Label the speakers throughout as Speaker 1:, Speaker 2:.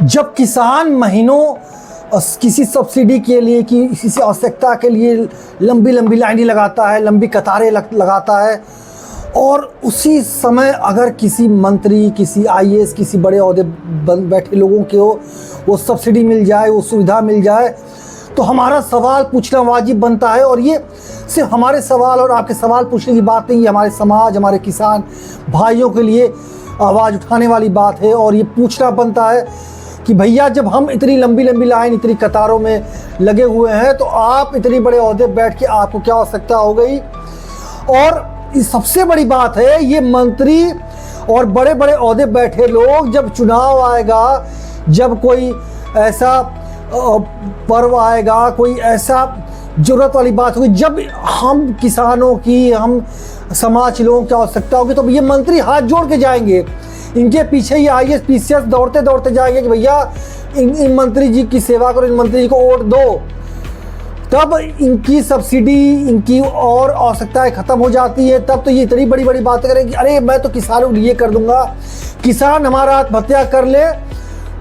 Speaker 1: जब किसान महीनों किसी सब्सिडी के लिए किसी आवश्यकता के लिए लंबी लंबी लाइनें लगाता है, लंबी कतारें लगाता है, और उसी समय अगर किसी मंत्री, किसी आईएएस, किसी बड़े ओहदे बैठे लोगों को वो सब्सिडी मिल जाए, वो सुविधा मिल जाए, तो हमारा सवाल पूछना वाजिब बनता है। और ये सिर्फ हमारे सवाल और आपके सवाल पूछने की बात नहीं, ये हमारे समाज, हमारे किसान भाइयों के लिए आवाज़ उठाने वाली बात है। और ये पूछना बनता है कि भैया, जब हम इतनी लंबी लंबी लाइन, इतनी कतारों में लगे हुए हैं, तो आप इतनी बड़े ओहदे बैठ के आपको क्या आवश्यकता हो गई। और सबसे बड़ी बात है, ये मंत्री और बड़े बड़े ओहदे बैठे लोग, जब चुनाव आएगा, जब कोई ऐसा पर्व आएगा, कोई ऐसा ज़रूरत वाली बात होगी, जब हम किसानों की, हम समाज लोगों की आवश्यकता होगी, तो ये मंत्री हाथ जोड़ के जाएंगे। इनके पीछे ये आईएएस पीसीएस दौड़ते दौड़ते जाएंगे कि भैया इन मंत्री जी की सेवा करो, इन मंत्री जी को वोट दो। तब इनकी सब्सिडी, इनकी और आवश्यकताएं ख़त्म हो जाती है। तब तो ये इतनी बड़ी बड़ी बातें करें कि अरे मैं तो किसानों के लिए कर दूंगा, किसान हमारा आत्महत्या कर ले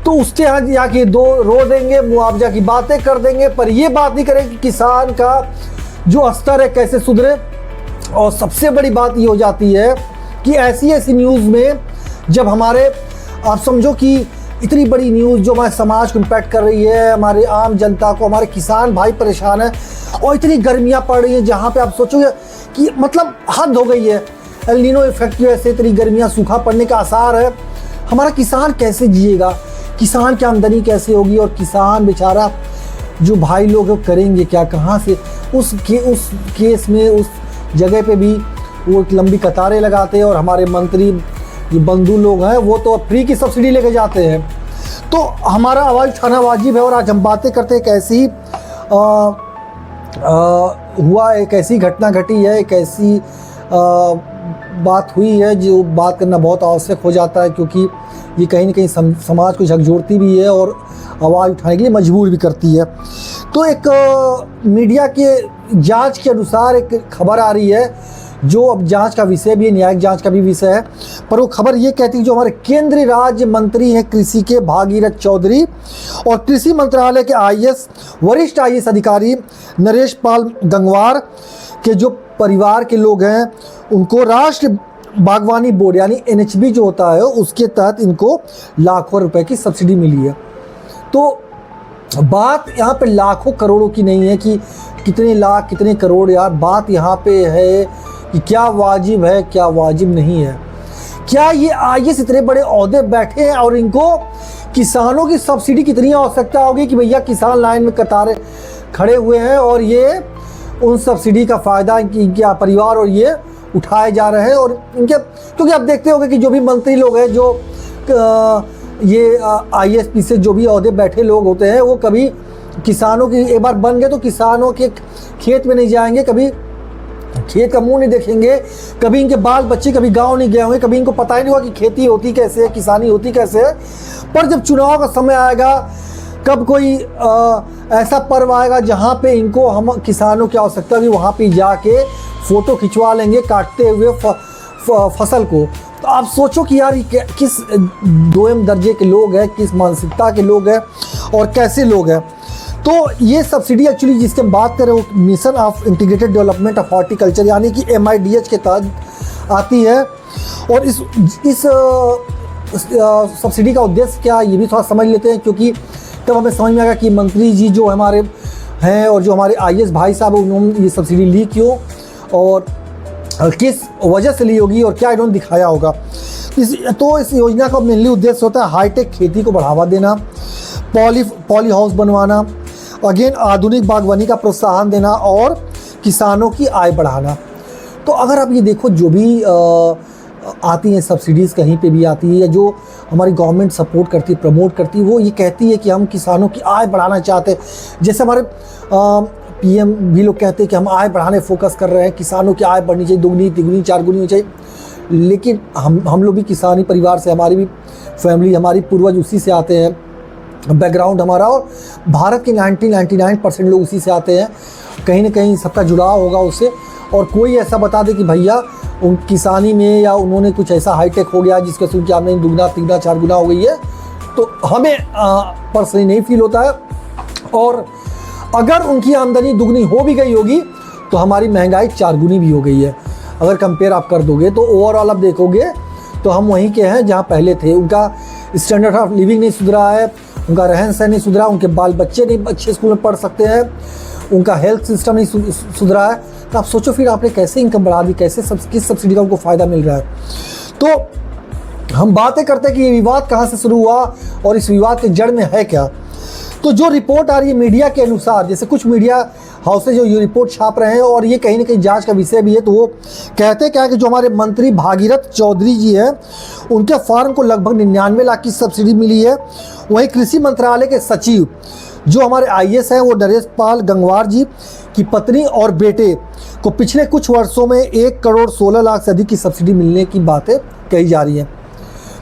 Speaker 1: तो उसके यहाँ जाके दो रो देंगे, मुआवजा की बातें कर देंगे, पर ये बात नहीं करें कि किसान का जो स्तर है कैसे सुधरे। और सबसे बड़ी बात ये हो जाती है कि ऐसी ऐसी न्यूज़ में जब हमारे, आप समझो कि इतनी बड़ी न्यूज़ जो हमारे समाज को इम्पैक्ट कर रही है, हमारे आम जनता को, हमारे किसान भाई परेशान है, और इतनी गर्मियाँ पड़ रही हैं जहाँ पे आप सोचोगे कि मतलब हद हो गई है। एल नीनो इफेक्ट की वजह से इतनी गर्मियाँ, सूखा पड़ने का आसार है। हमारा किसान कैसे जिएगा, किसान की आमदनी कैसे होगी, और किसान बेचारा जो भाई लोग करेंगे क्या, कहाँ से। उस केस में उस जगह पे भी वो एक लंबी कतारें लगाते हैं, और हमारे मंत्री जो बंधु लोग हैं वो तो फ्री की सब्सिडी लेके जाते हैं। तो हमारा आवाज़ उठाना वाजिब है। और आज हम बातें करते हैं, एक ऐसी हुआ, एक ऐसी घटना घटी है, एक ऐसी बात हुई है जो बात करना बहुत आवश्यक हो जाता है, क्योंकि ये कहीं ना कहीं समाज को झकझोरती भी है और आवाज़ उठाने के लिए मजबूर भी करती है। तो एक मीडिया के जांच के अनुसार एक खबर आ रही है, जो अब जांच का विषय भी है, न्यायिक जांच का भी विषय है, पर वो खबर ये कहती है, जो हमारे केंद्रीय राज्य मंत्री हैं कृषि के भागीरथ चौधरी और कृषि मंत्रालय के आईएएस, वरिष्ठ आईएएस अधिकारी नरेश पाल गंगवार के जो परिवार के लोग हैं, उनको राष्ट्रीय बागवानी बोर्ड यानी एनएचबी जो होता है, उसके तहत इनको लाखों रुपए की सब्सिडी मिली है। तो बात यहाँ पे लाखों करोड़ों की नहीं है कि कितने लाख कितने करोड़, यार बात यहाँ पे है कि क्या वाजिब है, क्या वाजिब नहीं है। क्या ये आईएएस इतने बड़े ओहदे बैठे हैं और इनको किसानों की सब्सिडी कितनी आवश्यकता होगी कि भैया किसान लाइन में कतारें खड़े हुए हैं, और ये उन सब्सिडी का फ़ायदा इनके परिवार और ये उठाए जा रहे हैं। और इनके, क्योंकि आप देखते होंगे कि जो भी मंत्री लोग हैं, जो ये आईएएस पीसीएस जो भी ओहदे बैठे लोग होते हैं, वो कभी किसानों की एक बार बन गए तो किसानों के खेत में नहीं जाएंगे, कभी खेत का मुंह नहीं देखेंगे, कभी इनके बाल बच्चे कभी गांव नहीं गए होंगे, कभी इनको पता ही नहीं हुआ कि खेती होती कैसे है, किसानी होती कैसे है। पर जब चुनाव का समय आएगा, कब कोई ऐसा पर्व आएगा जहां पे इनको हम किसानों की आवश्यकता होगी, वहां पे जाके फ़ोटो खिंचवा लेंगे काटते हुए फसल को। तो आप सोचो कि यार ये किस दोयम दर्जे के लोग हैं, किस मानसिकता के लोग हैं और कैसे लोग हैं। तो ये सब्सिडी एक्चुअली जिसकी हम बात करें, वो mission of integrated development of horticulture यानी कि MIDH के तहत आती है। और इस सब्सिडी का उद्देश्य क्या है, ये भी थोड़ा समझ लेते हैं, क्योंकि तब हमें समझ में आएगा कि मंत्री जी जो हमारे हैं और जो हमारे आईएएस भाई साहब, उन्होंने ये सब्सिडी ली क्यों और किस वजह से ली होगी और क्या इन्होंने दिखाया होगा। तो इस योजना का मेनली उद्देश्य होता है हाईटेक खेती को बढ़ावा देना, पॉली हाउस बनवाना, अगेन आधुनिक बागवानी का प्रोत्साहन देना और किसानों की आय बढ़ाना। तो अगर आप ये देखो, जो भी आती हैं सब्सिडीज़, कहीं पे भी आती है, या जो हमारी गवर्नमेंट सपोर्ट करती है, प्रमोट करती है, वो ये कहती है कि हम किसानों की आय बढ़ाना चाहते हैं। जैसे हमारे PM भी लोग कहते हैं कि हम आय बढ़ाने फोकस कर रहे हैं, किसानों की आय बढ़नी चाहिए, दुगनी तिगुनी चारगुनी होनी चाहिए। लेकिन हम लोग भी किसानी परिवार से, हमारी भी फैमिली, हमारी पूर्वज उसी से आते हैं, बैकग्राउंड हमारा, और भारत के 99% लोग उसी से आते हैं। कहीं ना कहीं सबका जुड़ाव होगा उससे। और कोई ऐसा बता दे कि भैया उन किसानी में या उन्होंने कुछ ऐसा हाईटेक हो गया जिसके से उनकी आमदनी दुगना तिगना चार गुना हो गई है, तो हमें पर्सनली नहीं फील होता है। और अगर उनकी आमदनी दुगनी हो भी गई होगी तो हमारी महंगाई 4 गुनी भी हो गई है। अगर कंपेयर आप कर दोगे तो ओवरऑल आप देखोगे तो हम वहीं के हैं जहाँ पहले थे। उनका स्टैंडर्ड ऑफ लिविंग नहीं सुधरा है, उनका रहन सहन नहीं सुधरा, उनके बाल बच्चे नहीं अच्छे स्कूल में पढ़ सकते हैं, उनका हेल्थ सिस्टम नहीं सुधरा है। तो आप सोचो फिर आपने कैसे इनकम बढ़ा दी, कैसे किस सब्सिडी का उनको फ़ायदा मिल रहा है। तो हम बातें करते हैं कि ये विवाद कहाँ से शुरू हुआ और इस विवाद के जड़ में है क्या। तो जो रिपोर्ट आ रही है मीडिया के अनुसार, जैसे कुछ मीडिया हाउसेज जो ये रिपोर्ट छाप रहे हैं और ये कहीं ना कहीं जांच का विषय भी है, तो वो कहते क्या है कि जो हमारे मंत्री भागीरथ चौधरी जी हैं उनके फार्म को लगभग 99 लाख की सब्सिडी मिली है। वहीं कृषि मंत्रालय के सचिव जो हमारे IAS हैं वो नरेश पाल गंगवार जी की पत्नी और बेटे को पिछले कुछ वर्षों में 1 करोड़ 16 लाख से अधिक की सब्सिडी मिलने की बातें कही जा रही हैं।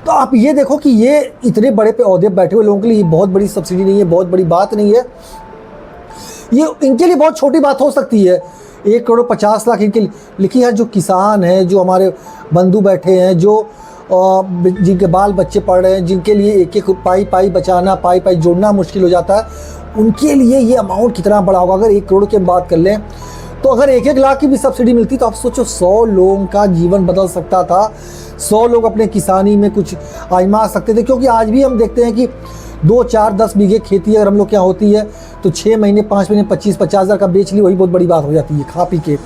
Speaker 1: तो आप ये देखो कि ये इतने बड़े पे ओहदे बैठे हुए लोगों के लिए ये बहुत बड़ी सब्सिडी नहीं है, बहुत बड़ी बात नहीं है। ये इनके लिए बहुत छोटी बात हो सकती है, 1 करोड़ 50 लाख इनके लिए। लेकिन यार जो किसान हैं, जो हमारे बंधु बैठे हैं, जो जिनके बाल बच्चे पढ़ रहे हैं, जिनके लिए एक एक पाई पाई बचाना, पाई पाई जोड़ना मुश्किल हो जाता है, उनके लिए ये अमाउंट कितना बड़ा होगा। अगर 1 करोड़ की बात कर लें तो अगर 1-1 लाख की भी सब्सिडी मिलती तो आप सोचो 100 लोगों का जीवन बदल सकता था। 100 लोग अपने किसानी में कुछ आजमा सकते थे। क्योंकि आज भी हम देखते हैं कि 2, 4, 10 बीघे खेती अगर हम लोग क्या होती है तो 6 महीने 5 महीने 25-50 हज़ार का बेच ली, वही बहुत बड़ी बात हो जाती है खा पी के।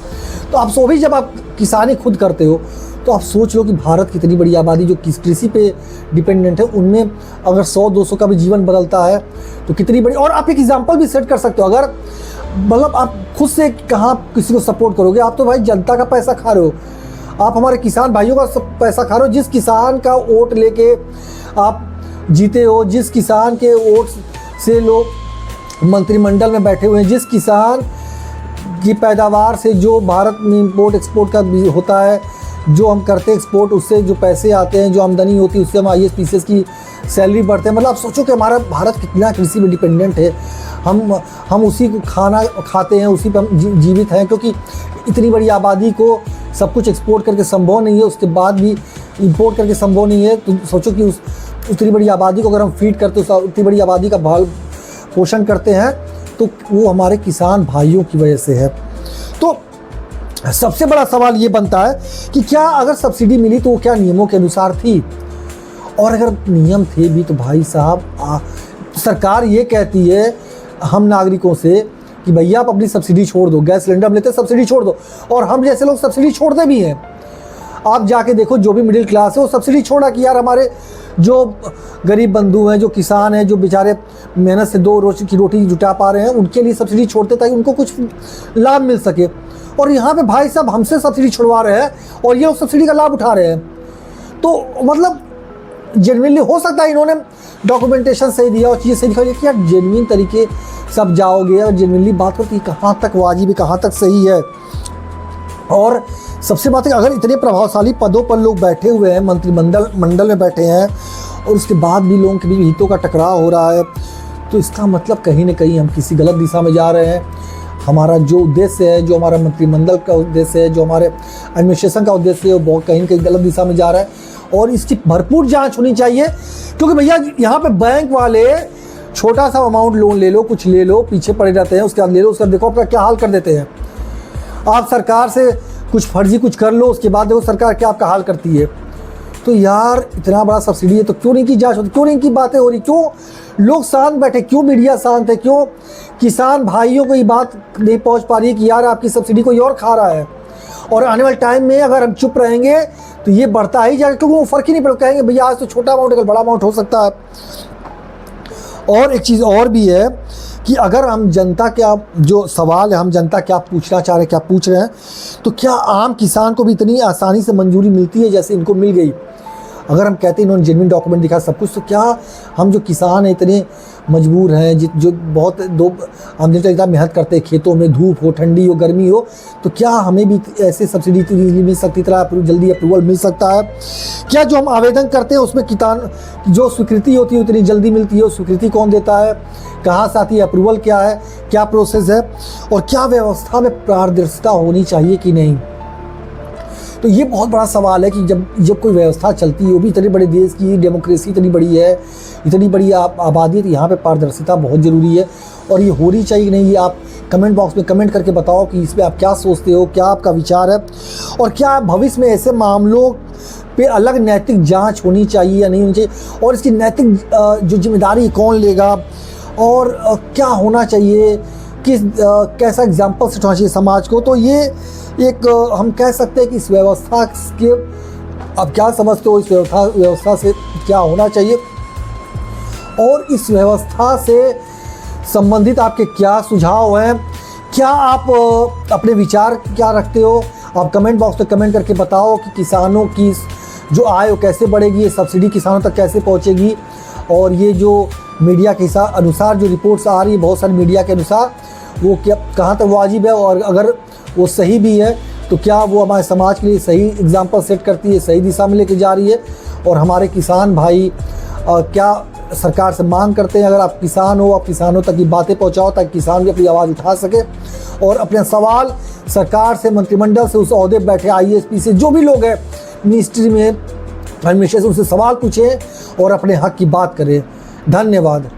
Speaker 1: तो आप सो भी जब आप किसानी खुद करते हो तो आप सोच लो कि भारत की इतनी बड़ी आबादी जो कृषि पे डिपेंडेंट है, उनमें अगर 100-200 का भी जीवन बदलता है तो कितनी बड़ी। और आप एक एग्जांपल भी सेट कर सकते हो। अगर मतलब आप खुद से कहाँ किसी को सपोर्ट करोगे, आप तो भाई जनता का पैसा खा रहे हो, आप हमारे किसान भाइयों का पैसा खा रहे हो। जिस किसान का वोट लेके आप जीते हो, जिस किसान के वोट से लोग मंत्रिमंडल में बैठे हुए हैं, जिस किसान की पैदावार से जो भारत में इंपोर्ट एक्सपोर्ट का होता है, जो हम करते हैं एक्सपोर्ट, उससे जो पैसे आते हैं, जो आमदनी होती है, उससे हम IAS PCS की सैलरी बढ़ते हैं। मतलब आप सोचो कि हमारा भारत कितना कृषि में डिपेंडेंट है। हम उसी को खाना खाते हैं, उसी पर हम जीवित हैं। क्योंकि इतनी बड़ी आबादी को सब कुछ एक्सपोर्ट करके संभव नहीं है, उसके बाद भी इंपोर्ट करके संभव नहीं है। तो सोचो कि उतनी बड़ी आबादी को अगर हम फीड करते हैं, उतनी बड़ी आबादी का पालन पोषण करते हैं, तो वो हमारे किसान भाइयों की वजह से है। तो सबसे बड़ा सवाल ये बनता है कि क्या अगर सब्सिडी मिली तो वो क्या नियमों के अनुसार थी, और अगर नियम थे भी तो भाई साहब सरकार ये कहती है हम नागरिकों से कि भैया आप अपनी सब्सिडी छोड़ दो, गैस सिलेंडर हम लेते हैं सब्सिडी छोड़ दो, और हम जैसे लोग सब्सिडी छोड़ते भी हैं। आप जाके देखो जो भी मिडिल क्लास है वो सब्सिडी छोड़ा कि यार हमारे जो गरीब बंधु हैं, जो किसान हैं, जो बेचारे मेहनत से 2 रोज की रोटी जुटा पा रहे हैं, उनके लिए सब्सिडी छोड़ते ताकि उनको कुछ लाभ मिल सके। और यहाँ पे भाई साहब हमसे सब्सिडी छुड़वा रहे हैं और ये लोग सब्सिडी का लाभ उठा रहे हैं। तो मतलब जेन्युइनली हो सकता है इन्होंने डॉक्यूमेंटेशन सही दिया और चीज़ें सही दिखाई, कि यार जेन्युइन तरीके सब जाओगे और जेन्युइनली बात करती कहाँ तक वाजिब है, कहाँ तक सही है। और सबसे बात है अगर इतने प्रभावशाली पदों पर लोग बैठे हुए हैं, मंत्रिमंडल में बैठे हैं, और उसके बाद भी लोगों के बीच हितों का टकराव हो रहा है, तो इसका मतलब कहीं ना कहीं हम किसी गलत दिशा में जा रहे हैं। हमारा जो उद्देश्य है, जो हमारा मंत्रिमंडल का उद्देश्य है, जो हमारे एडमिनिस्ट्रेशन का उद्देश्य है, वो बहुत कहीं ना कहीं गलत दिशा में जा रहा है। और इसकी भरपूर जांच होनी चाहिए। क्योंकि भैया यहाँ पे बैंक वाले छोटा सा अमाउंट लोन ले लो, कुछ ले लो, पीछे पड़े रहते हैं, उसके बाद ले लो, उसके बाद देखो अपना क्या हाल कर देते हैं। आप सरकार से कुछ फर्जी कुछ कर लो, उसके बाद देखो सरकार क्या आपका हाल करती है। तो यार इतना बड़ा सब्सिडी है तो क्यों नहीं की जांच होती, क्यों नहीं की बातें हो रही, क्यों लोग शांत बैठे, क्यों मीडिया शांत है, क्यों किसान भाइयों को ये बात नहीं पहुंच पा रही है कि यार आपकी सब्सिडी कोई और खा रहा है। और आने वाले टाइम में अगर हम चुप रहेंगे तो ये बढ़ता ही जाएगा, क्योंकि वो फ़र्क ही नहीं पड़ेगा। कहेंगे भैया आज तो छोटा अमाउंट है, कल बड़ा अमाउंट हो सकता है। और एक चीज़ और भी है कि अगर हम जनता क्या जो सवाल है, हम जनता क्या पूछना चाह रहे हैं, क्या पूछ रहे हैं, तो क्या आम किसान को भी इतनी आसानी से मंजूरी मिलती है जैसे इनको मिल गई। अगर हम कहते हैं इन्होंने जेन्युइन डॉक्यूमेंट दिखा सब कुछ, तो क्या हम जो किसान हैं इतने मजबूर हैं, जो बहुत हम दिन तक मेहनत करते हैं खेतों में, धूप हो, ठंडी हो, गर्मी हो, तो क्या हमें भी ऐसे सब्सिडी इतनी मिल सकती, इतना जल्दी अप्रूवल मिल सकता है? क्या जो हम आवेदन करते हैं उसमें किसान जो स्वीकृति होती है उतनी जल्दी मिलती है? स्वीकृति कौन देता है, कहाँ से आती है, अप्रूवल क्या है, क्या प्रोसेस है, और क्या व्यवस्था में पारदर्शिता होनी चाहिए कि नहीं? तो ये बहुत बड़ा सवाल है कि जब कोई व्यवस्था चलती है, वो भी इतने बड़े देश की, डेमोक्रेसी इतनी बड़ी है, इतनी बड़ी आबादी है, तो यहाँ पे पारदर्शिता बहुत ज़रूरी है और ये होनी चाहिए कि नहीं। ये आप कमेंट बॉक्स में कमेंट करके बताओ कि इस पर आप क्या सोचते हो, क्या आपका विचार है, और क्या भविष्य में ऐसे मामलों पे अलग नैतिक जांच होनी चाहिए या नहीं होनी चाहिए, और इसकी नैतिक जो जिम्मेदारी कौन लेगा, और क्या होना चाहिए, कैसा एग्जाम्पल सेट होना चाहिए समाज को। तो ये एक हम कह सकते हैं कि इस व्यवस्था के, आप क्या समझते हो, इस व्यवस्था से क्या होना चाहिए, और इस व्यवस्था से संबंधित आपके क्या सुझाव हैं, क्या आप अपने विचार क्या रखते हो। आप कमेंट बॉक्स में कमेंट करके बताओ कि किसानों की जो आय वो कैसे बढ़ेगी, ये सब्सिडी किसानों तक कैसे पहुंचेगी, और ये जो मीडिया के अनुसार जो रिपोर्ट्स आ रही है, बहुत सारी मीडिया के अनुसार, वो क्या कहाँ तक वाजिब है, और अगर वो सही भी है तो क्या वो हमारे समाज के लिए सही एग्जाम्पल सेट करती है, सही दिशा में लेके जा रही है। और हमारे किसान भाई क्या सरकार से मांग करते हैं। अगर आप किसान हो, आप किसानों तक ये बातें पहुंचाओ ताकि किसान भी अपनी आवाज़ उठा सके और अपने सवाल सरकार से, मंत्रिमंडल से, उस ओहदे पर बैठे IASP से, जो भी लोग हैं मिनिस्ट्री में, एडमिनिस्ट्रेशन, उनसे सवाल पूछें और अपने हक की बात करें। धन्यवाद।